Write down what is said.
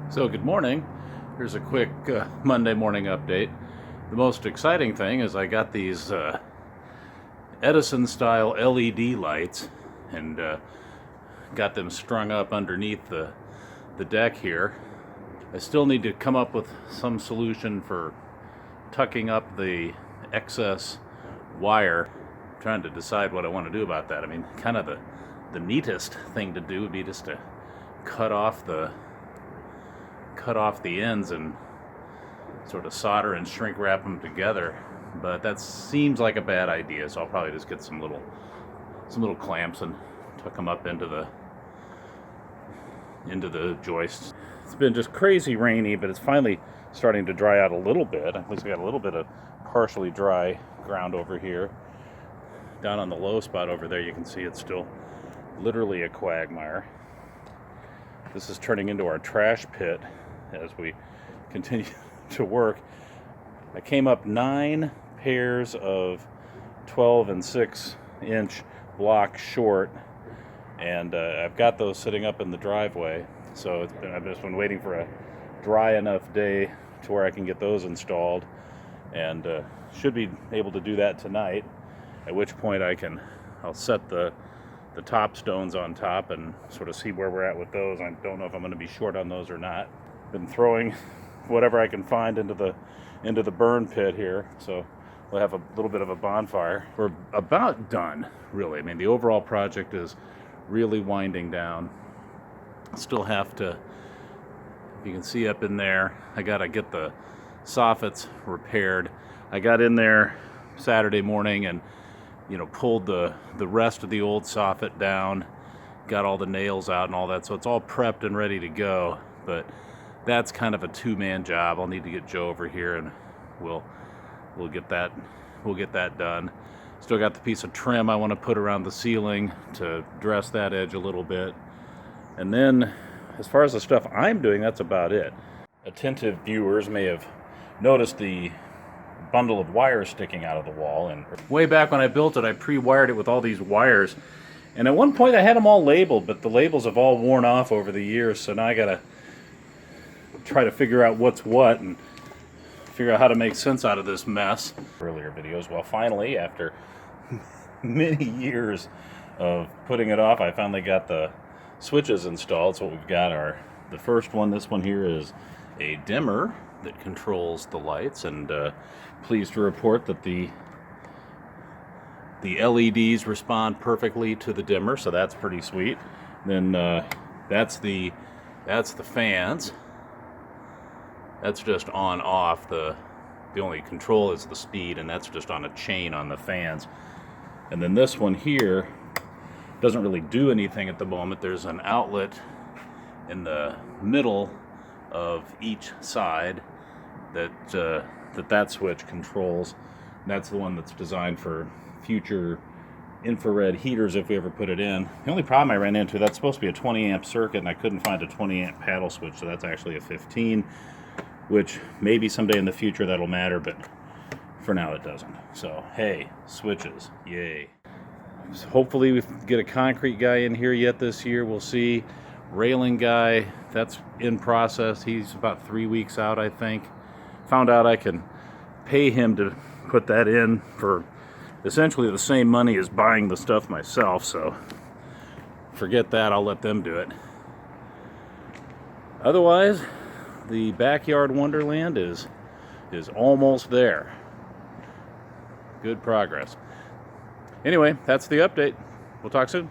So good morning. Here's a quick Monday morning update. The most exciting thing is I got these Edison style LED lights and got them strung up underneath the deck here. I still need to come up with some solution for tucking up the excess wire. I'm trying to decide what I want to do about that. I mean, kind of the neatest thing to do would be just to cut off the ends and sort of solder and shrink wrap them together, but that seems like a bad idea, so I'll probably just get some little clamps and tuck them up into the joists. It's been just crazy rainy, but it's finally starting to dry out a little bit. At least we got a little bit of partially dry ground over here. Down on the low spot over there, you can see it's still literally a quagmire. This is turning into our trash pit as we continue to work. I came up 9 pairs of 12 and 6-inch blocks short, and I've got those sitting up in the driveway. So I've just been waiting for a dry enough day to where I can get those installed, and should be able to do that tonight. At which point I'll set the top stones on top and sort of see where we're at with those. I don't know if I'm going to be short on those or not. Been throwing whatever I can find into the burn pit here, so we'll have a little bit of a bonfire. We're about done, really. I mean, the overall project is really winding down. Still have to, you can see up in there, I gotta get the soffits repaired. I got in there Saturday morning and pulled the rest of the old soffit down, got all the nails out and all that, so it's all prepped and ready to go. But that's kind of a two-man job. I'll need to get Joe over here and we'll get that done. Still got the piece of trim I want to put around the ceiling to dress that edge a little bit. And then as far as the stuff I'm doing, that's about it. Attentive viewers may have noticed the bundle of wires sticking out of the wall, and way back when I built it, I pre-wired it with all these wires, and at one point I had them all labeled, but the labels have all worn off over the years, so now I gotta try to figure out what's what and figure out how to make sense out of this mess. Earlier videos, well, finally, after many years of putting it off, I finally got the switches installed. So what we've got are, the first one, this one here, is a dimmer that controls the lights, and pleased to report that the LEDs respond perfectly to the dimmer, so that's pretty sweet. Then that's the fans. That's just on off. The only control is the speed, and that's just on a chain on the fans. And then this one here doesn't really do anything at the moment. There's an outlet in the middle of each side that switch controls. And that's the one that's designed for future infrared heaters if we ever put it in. The only problem I ran into, that's supposed to be a 20 amp circuit, and I couldn't find a 20 amp paddle switch, so that's actually a 15, which maybe someday in the future that'll matter, but for now it doesn't. So hey, switches, yay. So hopefully we get a concrete guy in here yet this year. We'll see. Railing guy, that's in process. He's about 3 weeks out, I think. Found out I can pay him to put that in for essentially the same money as buying the stuff myself, so forget that. I'll let them do it. Otherwise, the backyard wonderland is almost there. Good progress. Anyway, that's the update. We'll talk soon.